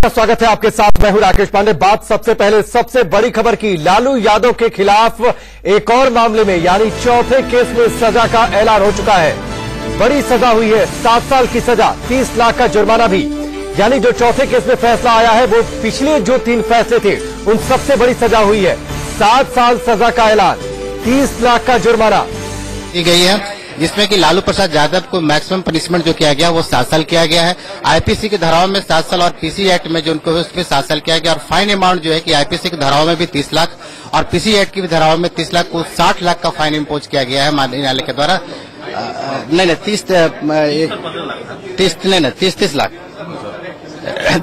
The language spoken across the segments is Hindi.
आपका स्वागत है। आपके साथ मैं हूं राकेश पांडे। बात सबसे पहले सबसे बड़ी खबर की। लालू यादव के खिलाफ एक और मामले में यानी चौथे केस में सजा का ऐलान हो चुका है। बड़ी सजा हुई है, 7 साल की सजा, 30 लाख का जुर्माना भी। यानी जो चौथे केस में फैसला आया है वो पिछले जो 3 फैसले थे उन सबसे बड़ी सजा हुई है। 7 साल सजा का ऐलान, 30 लाख का जुर्माना दी गई है, जिसमें कि लालू प्रसाद यादव को मैक्सिमम पनिशमेंट जो किया गया वो 7 साल किया गया है। आईपीसी की धाराओं में 7 साल और पीसी एक्ट में जो उनको है उसमें 7 साल किया गया। और फाइन अमाउंट जो है कि आईपीसी की धाराओं में भी 30 लाख और पीसी एक्ट की भी धाराओं में 30 लाख को 60 लाख का फाइन इम्पोज किया गया है न्यायालय के द्वारा। नहीं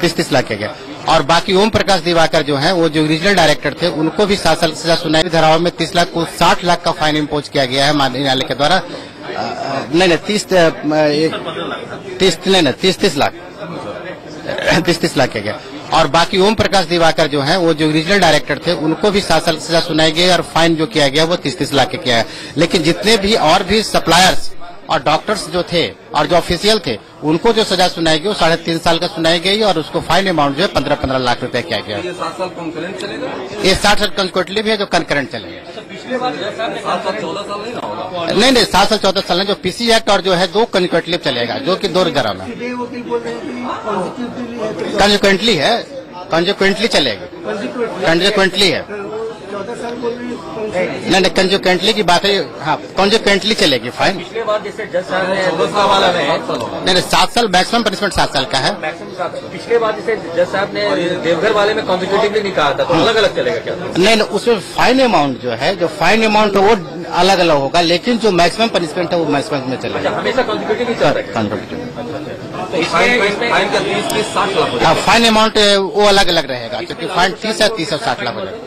30 लाख किया गया। और बाकी ओम प्रकाश दिवाकर जो है वो जो रीजनल डायरेक्टर थे उनको भी 7 साल सजा सुनाई। धाराओं में 30 लाख को 60 लाख का फाइन इम्पोज किया गया है न्यायालय के द्वारा। 30 लाख किया गया। और बाकी ओम प्रकाश दिवाकर जो है वो जो रीजनल डायरेक्टर थे उनको भी 7 साल सजा सुनाई गई और फाइन जो किया गया वो 30 लाख का किया है। लेकिन जितने भी और भी सप्लायर्स और डॉक्टर्स जो थे और जो ऑफिशियल थे उनको जो सजा सुनाई गई वो 3.5 साल का सुनाई गई और उसको फाइन अमाउंट जो है 15-15 लाख रुपए किया गया। ये 7 साल कंकरेंट चलेगा? ये 60 साल कंकरेंटली भी है जो कंकरेंट चलेगा। पिछले बार 7 साल 14 साल नहीं ना होगा? नहीं 7 साल 14 साल है। जो पीसी एक्ट और जो है 2 कंकरेंटली चलेगा जो कि 2 धारा में कंकरेंटली है, कंकरेंटली चलेगी, कंकरेंटली है। नहीं कंजोकेंटली की बात है। हाँ कंजोकेंटली चलेगी फाइन। पिछले बार जैसे जज साहब ने 14 साल वाला में नहीं 7 साल मैक्सिमम पनिशमेंट 7 साल का है। पिछले बार जैसे जज साहब ने देवघर वाले में कॉन्जिक्यूटिवली नहीं कहा था तो अलग अलग चलेगा क्या? नहीं उसमें फाइन अमाउंट जो है जो फाइन अमाउंट है वो अलग अलग होगा, लेकिन जो मैक्सिमम पनिशमेंट है वो मैक्सिमम में चलेगा। हमेशा कॉन्जिक्यूटिव ही चल रहा है। फाइन का 30-60 लाख हाँ फाइन अमाउंट वो अलग अलग रहेगा क्योंकि फाइन 30 है, 30 और 60 लाख हो जाएगा।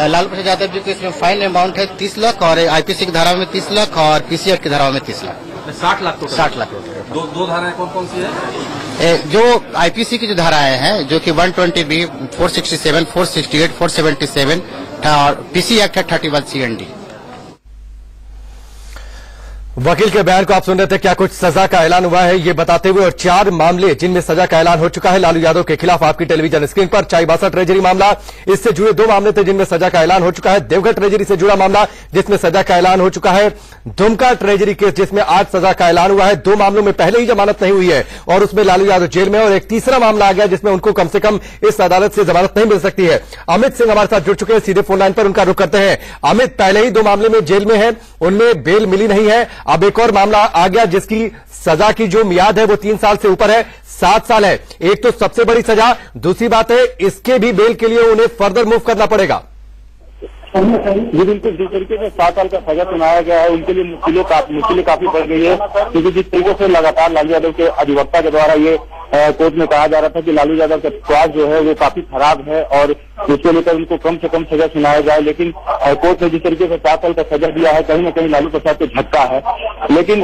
लालू प्रसाद यादव जी के इसमें फाइन अमाउंट है 30 लाख और आईपीसी की धारा में 30 लाख और पीसीआर की धारा में 30 लाख 60 लाख। 60 लाख। दो धाराएं कौन कौन सी है? जो आईपीसी की जो धाराएं हैं जो कि 120B, 467, 468, 477 और पीसी एक्ट है 31 CND। वकील के बयान को आप सुन रहे थे। क्या कुछ सजा का ऐलान हुआ है ये बताते हुए और 4 मामले जिनमें सजा का ऐलान हो चुका है लालू यादव के खिलाफ आपकी टेलीविजन स्क्रीन पर। चाईबासा ट्रेजरी मामला, इससे जुड़े 2 मामले थे जिनमें सजा का ऐलान हो चुका है। देवघर ट्रेजरी से जुड़ा मामला जिसमें सजा का ऐलान हो चुका है। दुमका ट्रेजरी केस जिसमें आज सजा का ऐलान हुआ है। 2 मामलों में पहले ही जमानत नहीं हुई है और उसमें लालू यादव जेल में। और एक तीसरा मामला आ गया जिसमें उनको कम से कम इस अदालत से जमानत नहीं मिल सकती है। अमित सिंह हमारे साथ जुड़ चुके हैं, सीधे फोन लाइन पर उनका रुख करते हैं। अमित, पहले ही 2 मामले में जेल में है, उनमें बेल मिली नहीं है, अब एक और मामला आ गया जिसकी सजा की जो मियाद है वो 3 साल से ऊपर है, 7 साल है। एक तो सबसे बड़ी सजा, दूसरी बात है इसके भी बेल के लिए उन्हें फर्दर मूव करना पड़ेगा। जी बिल्कुल, जिस तरीके से 7 साल का सजा सुनाया गया है उनके लिए मुश्किलें काफी बढ़ गई है क्योंकि जिस तरीके से लगातार लालू यादव के अधिवक्ता के द्वारा ये कोर्ट में कहा जा रहा था कि लालू यादव का स्वास्थ्य जो है वो काफी खराब है और उसको लेकर उनको कम से कम सजा सुनाया जाए। लेकिन कोर्ट ने जिस तरीके से 7 साल का सजा दिया है कहीं न कहीं लालू प्रसाद को झटका है। लेकिन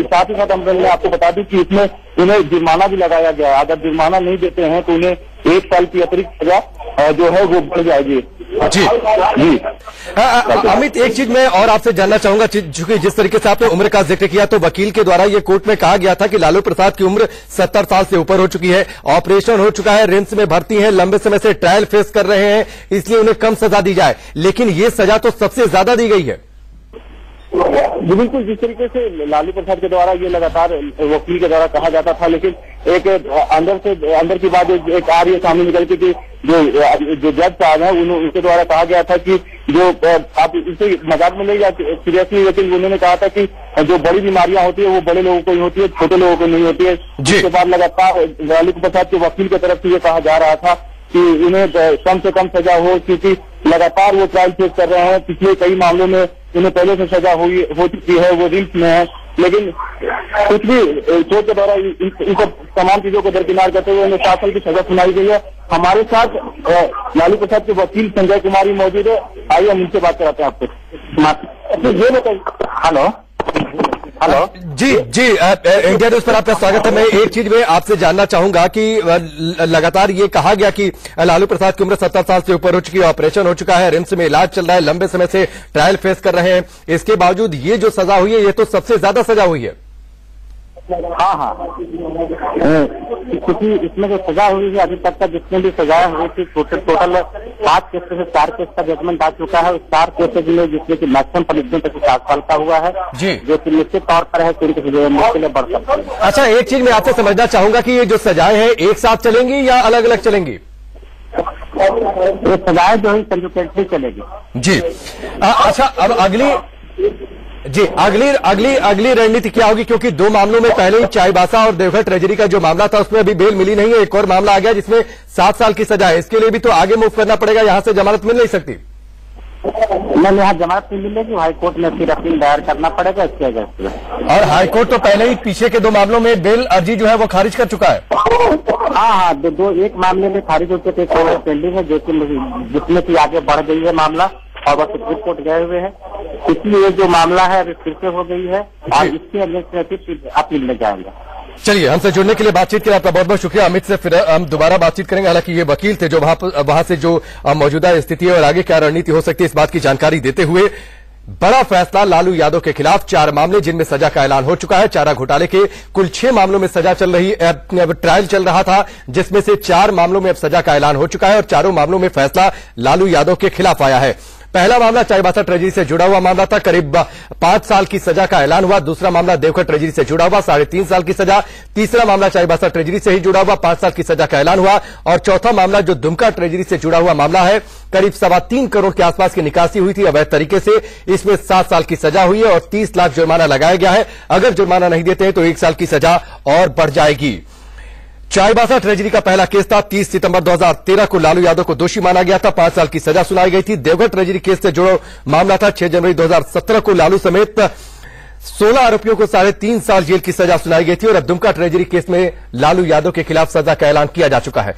साथ ही साथ मैं आपको बता दूं कि इसमें उन्हें जुर्माना भी लगाया गया है। अगर जुर्माना नहीं देते हैं तो उन्हें 1 साल की अतिरिक्त सजा जो है वो बढ़ जाएगी। जी अमित, एक चीज मैं और आपसे जानना चाहूंगा, चूंकि जिस तरीके से आपने उम्र का जिक्र किया तो वकील के द्वारा ये कोर्ट में कहा गया था कि लालू प्रसाद की उम्र 70 साल से ऊपर हो चुकी है, ऑपरेशन हो चुका है, रिम्स में भर्ती है, लंबे समय से ट्रायल फेस कर रहे हैं, इसलिए उन्हें कम सजा दी जाए। लेकिन ये सजा तो सबसे ज्यादा दी गई है। बिल्कुल, जिस तरीके से लालू प्रसाद के द्वारा ये लगातार वकील के द्वारा कहा जाता था, लेकिन एक अंदर की बात एक आ रही है सामने निकल के कि जो जज साहब है उनके द्वारा कहा गया था कि जो आप इसे मजाक में ले या सीरियसली, लेकिन उन्होंने कहा था कि जो बड़ी बीमारियां होती है वो बड़े लोगों को ही होती है, छोटे लोगों को नहीं होती है। जिसके बाद लगातार लालू प्रसाद के वकील की तरफ से ये कहा जा रहा था कि उन्हें कम से कम सजा हो क्योंकि लगातार वो ट्रायल फेस कर रहे हैं। पिछले कई मामलों में उन्हें पहले से सजा हो चुकी है, वो रिम्स में है। लेकिन कुछ भी कोर्ट के द्वारा इन सब तमाम चीजों को दरकिनार करते हुए उन्हें 7 साल की सजा सुनाई गई है। हमारे साथ लालू प्रसाद के वकील संजय कुमारी मौजूद है, आइए हम उनसे बात कराते हैं आपको। ये बताइए। हेलो जी इंडिया न्यूज पर आपका स्वागत है। मैं एक चीज में आपसे जानना चाहूंगा कि लगातार ये कहा गया कि लालू प्रसाद की उम्र 70 साल से ऊपर हो चुकी है, ऑपरेशन हो चुका है, रिम्स में इलाज चल रहा है, लंबे समय से ट्रायल फेस कर रहे हैं, इसके बावजूद ये जो सजा हुई है ये तो सबसे ज्यादा सजा हुई है। हाँ क्योंकि इसमें जो सजा हुई है अभी तक का जितने भी सजाएं हुई थी टोटल 5 केस से 4 केस का जजमेंट आ चुका है। 4 केसेज में जिसमें कि मैक्सिमम पनिशमेंट 7 साल का हुआ है जी, जो कि निश्चित तौर पर है कि उनकी मुश्किलें बढ़ सकती है। अच्छा, एक चीज मैं आपसे समझना चाहूंगा कि ये जो सजाएं हैं एक साथ चलेंगी या अलग अलग चलेंगी? ये सजाएं जो है कंसिक्वेंटली चलेगी जी। अच्छा, अब अगली रणनीति क्या होगी? क्योंकि 2 मामलों में पहले ही चाईबासा और देवघर ट्रेजरी का जो मामला था उसमें अभी बेल मिली नहीं है। एक और मामला आ गया जिसमें 7 साल की सजा है। इसके लिए भी तो आगे मूव करना पड़ेगा, यहां से जमानत मिल नहीं सकती। नहीं, यहाँ जमानत नहीं मिलेगी, हाईकोर्ट में फिर अपील दायर करना पड़ेगा इसके अगेंस्ट। और हाईकोर्ट तो पहले ही पीछे के 2 मामलों में बेल अर्जी जो है वो खारिज कर चुका है। हाँ, एक मामले में खारिज हो चुके, एक पेंडिंग है जिसमें की आगे बढ़ गई है मामला और वह सुप्रीम कोर्ट गए हुए हैं। इसलिए जो मामला है अभी फिर से हो गई है और इसके अगेंस्ट अपील में जाएंगे। चलिए, हमसे जुड़ने के लिए, बातचीत के लिए आपका बहुत बहुत शुक्रिया। अमित से फिर हम दोबारा बातचीत करेंगे। हालांकि ये वकील थे जो वहां से जो मौजूदा स्थिति है और आगे क्या रणनीति हो सकती है इस बात की जानकारी देते हुए, बड़ा फैसला लालू यादव के खिलाफ 4 मामले जिनमें सजा का ऐलान हो चुका है। चारा घोटाले के कुल 6 मामलों में सजा चल रही, ट्रायल चल रहा था जिसमें से 4 मामलों में अब सजा का ऐलान हो चुका है और चारों मामलों में फैसला लालू यादव के खिलाफ आया है। पहला मामला चाईबासा ट्रेजरी से जुड़ा हुआ मामला था, करीब 5 साल की सजा का ऐलान हुआ। दूसरा मामला देवघर ट्रेजरी से जुड़ा हुआ, 3.5 साल की सजा। तीसरा मामला चाईबासा ट्रेजरी से ही जुड़ा हुआ, 5 साल की सजा का ऐलान हुआ। और चौथा मामला जो दुमका ट्रेजरी से जुड़ा हुआ मामला है, करीब 3.25 करोड़ के आसपास की निकासी हुई थी अवैध तरीके से। इसमें 7 साल की सजा हुई है और 30 लाख जुर्माना लगाया गया है। अगर जुर्माना नहीं देते हैं तो 1 साल की सजा और बढ़ जाएगी। चाईबासा ट्रेजरी का पहला केस था, 30 सितंबर 2013 को लालू यादव को दोषी माना गया था, 5 साल की सजा सुनाई गई थी। देवघर ट्रेजरी केस से जुड़ा मामला था, 6 जनवरी 2017 को लालू समेत 16 आरोपियों को 3.5 साल जेल की सजा सुनाई गई थी और अब दुमका ट्रेजरी केस में लालू यादव के खिलाफ सजा का ऐलान किया जा चुका है।